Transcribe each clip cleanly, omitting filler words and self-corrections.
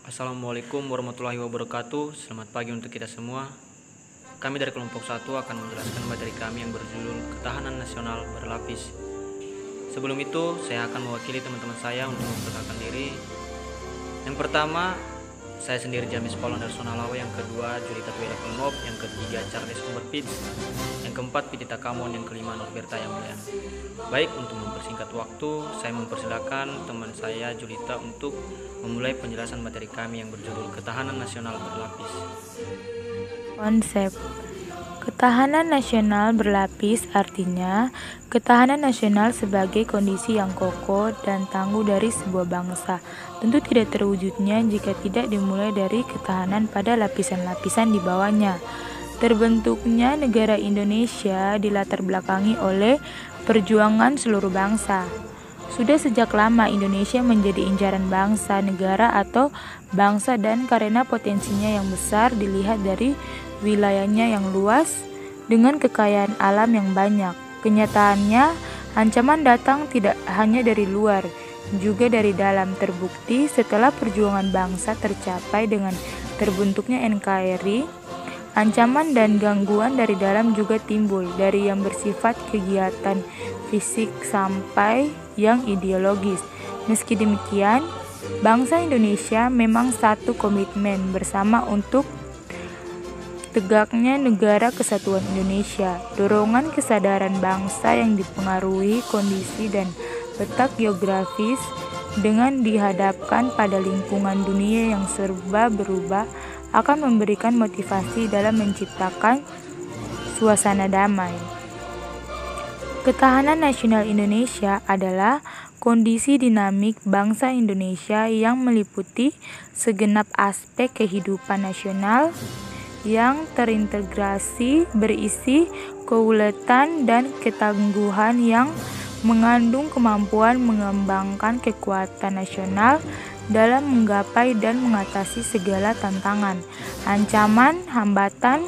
Assalamualaikum warahmatullahi wabarakatuh. Selamat pagi untuk kita semua. Kami dari kelompok 1 akan menjelaskan materi kami yang berjudul Ketahanan Nasional Berlapis. Sebelum itu, saya akan mewakili teman-teman saya untuk memperkenalkan diri. Yang pertama, saya sendiri James Paul Anderson Alawa. Yang kedua, Julita Tuela Penop. Yang ketiga, Charles Umber Pitts. Yang keempat, Pitita Kamon. Yang kelima, Norberta Yamulian. Baik, untuk mempersingkat waktu, saya mempersilakan teman saya Julita untuk memulai penjelasan materi kami yang berjudul Ketahanan Nasional Berlapis. Konsep ketahanan nasional berlapis artinya ketahanan nasional sebagai kondisi yang kokoh dan tangguh dari sebuah bangsa. Tentu tidak terwujudnya jika tidak dimulai dari ketahanan pada lapisan-lapisan di bawahnya. Terbentuknya negara Indonesia dilatar belakangi oleh perjuangan seluruh bangsa. Sudah sejak lama Indonesia menjadi incaran bangsa, negara atau bangsa dan karena potensinya yang besar dilihat dari wilayahnya yang luas dengan kekayaan alam yang banyak. Kenyataannya, ancaman datang tidak hanya dari luar, juga dari dalam. Terbukti setelah perjuangan bangsa tercapai dengan terbentuknya NKRI, ancaman dan gangguan dari dalam juga timbul, dari yang bersifat kegiatan fisik sampai yang ideologis. Meski demikian, bangsa Indonesia memang satu komitmen bersama untuk tegaknya negara kesatuan Indonesia. Dorongan kesadaran bangsa yang dipengaruhi kondisi dan letak geografis dengan dihadapkan pada lingkungan dunia yang serba berubah akan memberikan motivasi dalam menciptakan suasana damai. Ketahanan nasional Indonesia adalah kondisi dinamik bangsa Indonesia yang meliputi segenap aspek kehidupan nasional yang terintegrasi, berisi keuletan dan ketangguhan yang mengandung kemampuan mengembangkan kekuatan nasional dalam menggapai dan mengatasi segala tantangan, ancaman, hambatan,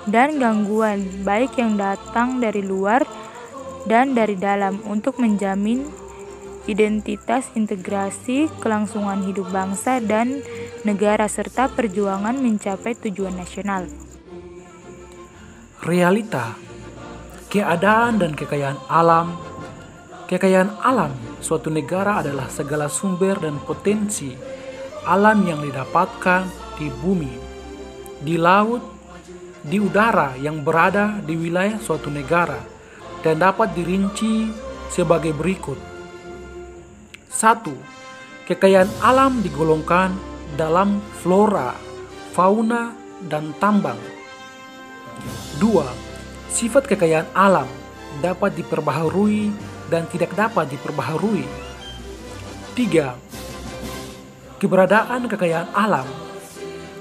dan gangguan, baik yang datang dari luar dan dari dalam, untuk menjamin identitas, integrasi, kelangsungan hidup bangsa dan negara, serta perjuangan mencapai tujuan nasional. Realita, keadaan dan kekayaan alam. Kekayaan alam suatu negara adalah segala sumber dan potensi alam yang didapatkan di bumi, di laut, di udara yang berada di wilayah suatu negara dan dapat dirinci sebagai berikut. 1. Kekayaan alam digolongkan dalam flora, fauna, dan tambang. 2. Sifat kekayaan alam dapat diperbaharui dan tidak dapat diperbaharui. 3. Keberadaan kekayaan alam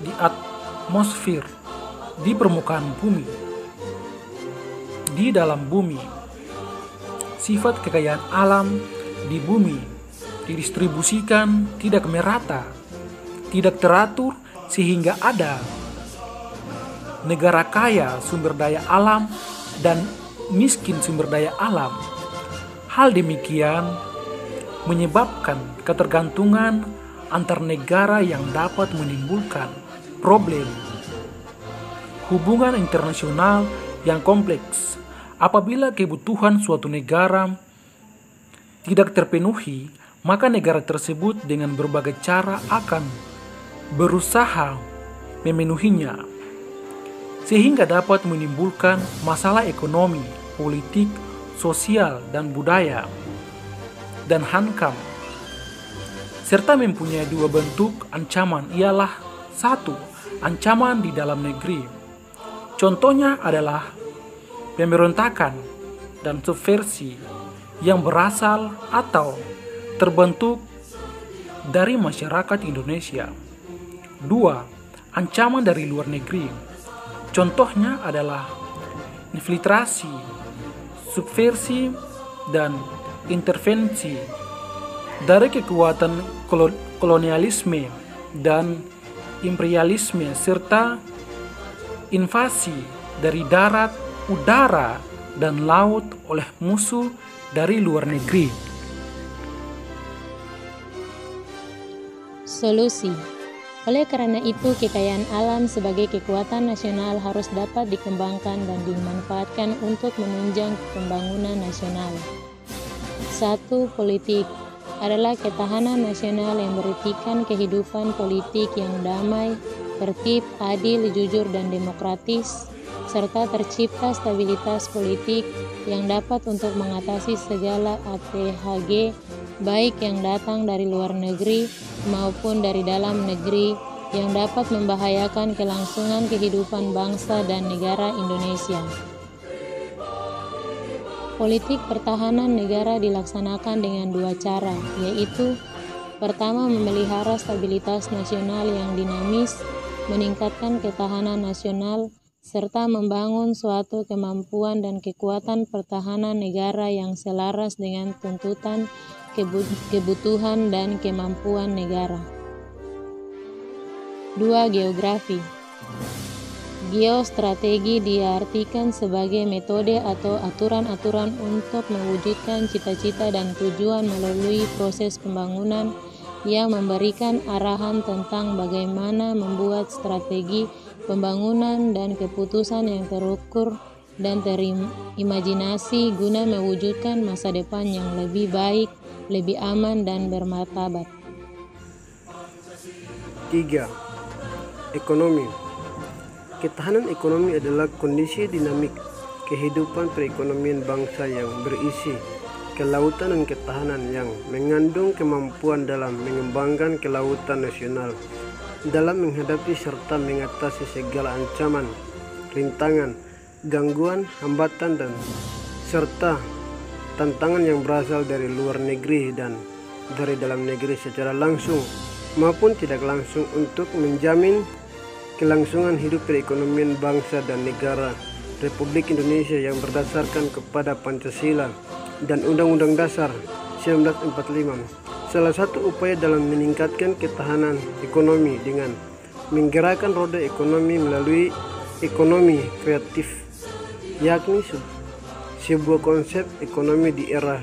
di atmosfer, di permukaan bumi, di dalam bumi. Sifat kekayaan alam di bumi didistribusikan tidak merata, tidak teratur sehingga ada negara kaya sumber daya alam dan miskin sumber daya alam. Hal demikian menyebabkan ketergantungan antar negara yang dapat menimbulkan problem hubungan internasional yang kompleks. Apabila kebutuhan suatu negara tidak terpenuhi, maka negara tersebut dengan berbagai cara akan berusaha memenuhinya, sehingga dapat menimbulkan masalah ekonomi, politik, sosial, dan budaya, dan hankam, serta mempunyai dua bentuk ancaman, ialah 1. Ancaman di dalam negeri. Contohnya adalah pemberontakan dan subversi yang berasal atau terbentuk dari masyarakat Indonesia. 2. Ancaman dari luar negeri. Contohnya adalah infiltrasi, subversi, dan intervensi dari kekuatan kolonialisme dan imperialisme, serta invasi dari darat, udara, dan laut oleh musuh dari luar negeri. Solusi. Oleh karena itu, kekayaan alam sebagai kekuatan nasional harus dapat dikembangkan dan dimanfaatkan untuk menunjang pembangunan nasional. 1. Politik adalah ketahanan nasional yang berartikan kehidupan politik yang damai, tertib, adil, jujur, dan demokratis, serta tercipta stabilitas politik yang dapat untuk mengatasi segala APHG, baik yang datang dari luar negeri maupun dari dalam negeri, yang dapat membahayakan kelangsungan kehidupan bangsa dan negara Indonesia. Politik pertahanan negara dilaksanakan dengan dua cara, yaitu pertama, memelihara stabilitas nasional yang dinamis, meningkatkan ketahanan nasional, serta membangun suatu kemampuan dan kekuatan pertahanan negara yang selaras dengan tuntutan, kebutuhan, dan kemampuan negara. 2. Geografi. Geostrategi diartikan sebagai metode atau aturan-aturan untuk mewujudkan cita-cita dan tujuan melalui proses pembangunan yang memberikan arahan tentang bagaimana membuat strategi pembangunan dan keputusan yang terukur dan terimajinasi guna mewujudkan masa depan yang lebih baik, lebih aman, dan bermartabat. 3. Ekonomi. Ketahanan ekonomi adalah kondisi dinamik kehidupan perekonomian bangsa yang berisi kelautan dan ketahanan yang mengandung kemampuan dalam mengembangkan kelautan nasional, dalam menghadapi serta mengatasi segala ancaman, rintangan, gangguan, hambatan, dan serta tantangan yang berasal dari luar negeri dan dari dalam negeri secara langsung maupun tidak langsung, untuk menjamin kelangsungan hidup perekonomian bangsa dan negara Republik Indonesia yang berdasarkan kepada Pancasila dan Undang-Undang Dasar 1945. Salah satu upaya dalam meningkatkan ketahanan ekonomi dengan menggerakkan roda ekonomi melalui ekonomi kreatif, yakni sebuah konsep ekonomi di era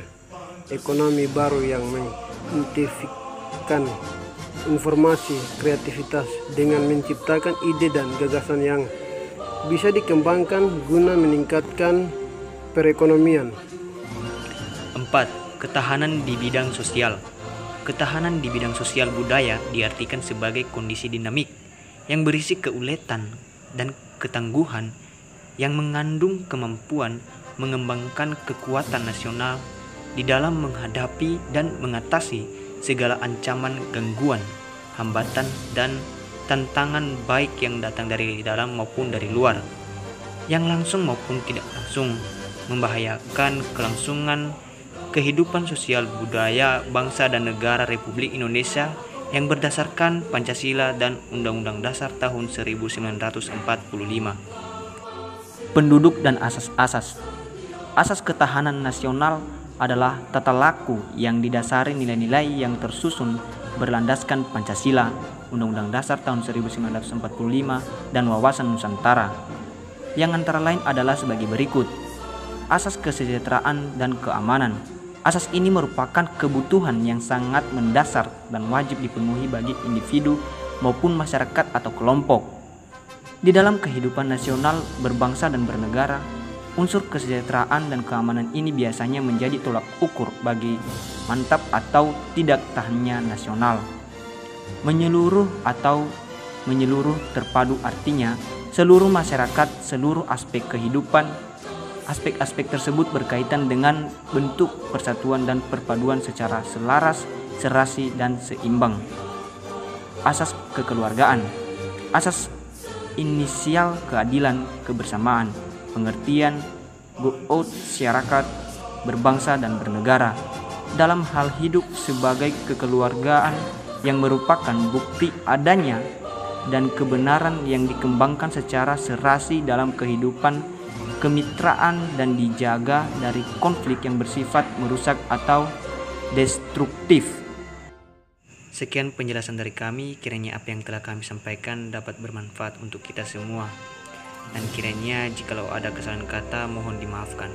ekonomi baru yang mengidentifikkan informasi, kreativitas dengan menciptakan ide dan gagasan yang bisa dikembangkan guna meningkatkan perekonomian. 4. Ketahanan di bidang sosial. Ketahanan di bidang sosial budaya diartikan sebagai kondisi dinamik yang berisi keuletan dan ketangguhan yang mengandung kemampuan mengembangkan kekuatan nasional di dalam menghadapi dan mengatasi segala ancaman, gangguan, hambatan, dan tantangan baik yang datang dari dalam maupun dari luar, yang langsung maupun tidak langsung membahayakan kelangsungan kehidupan sosial budaya bangsa dan negara Republik Indonesia yang berdasarkan Pancasila dan Undang-Undang Dasar tahun 1945. Penduduk dan asas-asas. Asas ketahanan nasional adalah tata laku yang didasari nilai-nilai yang tersusun berlandaskan Pancasila, Undang-Undang Dasar tahun 1945, dan wawasan Nusantara, yang antara lain adalah sebagai berikut. Asas kesejahteraan dan keamanan. Asas ini merupakan kebutuhan yang sangat mendasar dan wajib dipenuhi bagi individu maupun masyarakat atau kelompok. Di dalam kehidupan nasional berbangsa dan bernegara, unsur kesejahteraan dan keamanan ini biasanya menjadi tolak ukur bagi mantap atau tidak tahannya nasional. Menyeluruh atau menyeluruh terpadu artinya seluruh masyarakat, seluruh aspek kehidupan. Aspek-aspek tersebut berkaitan dengan bentuk persatuan dan perpaduan secara selaras, serasi, dan seimbang. Asas kekeluargaan. Asas inisial keadilan, kebersamaan, pengertian, masyarakat, berbangsa dan bernegara dalam hal hidup sebagai kekeluargaan yang merupakan bukti adanya dan kebenaran yang dikembangkan secara serasi dalam kehidupan kemitraan dan dijaga dari konflik yang bersifat merusak atau destruktif. Sekian penjelasan dari kami, kiranya apa yang telah kami sampaikan dapat bermanfaat untuk kita semua. Dan kiranya jikalau ada kesalahan kata mohon dimaafkan.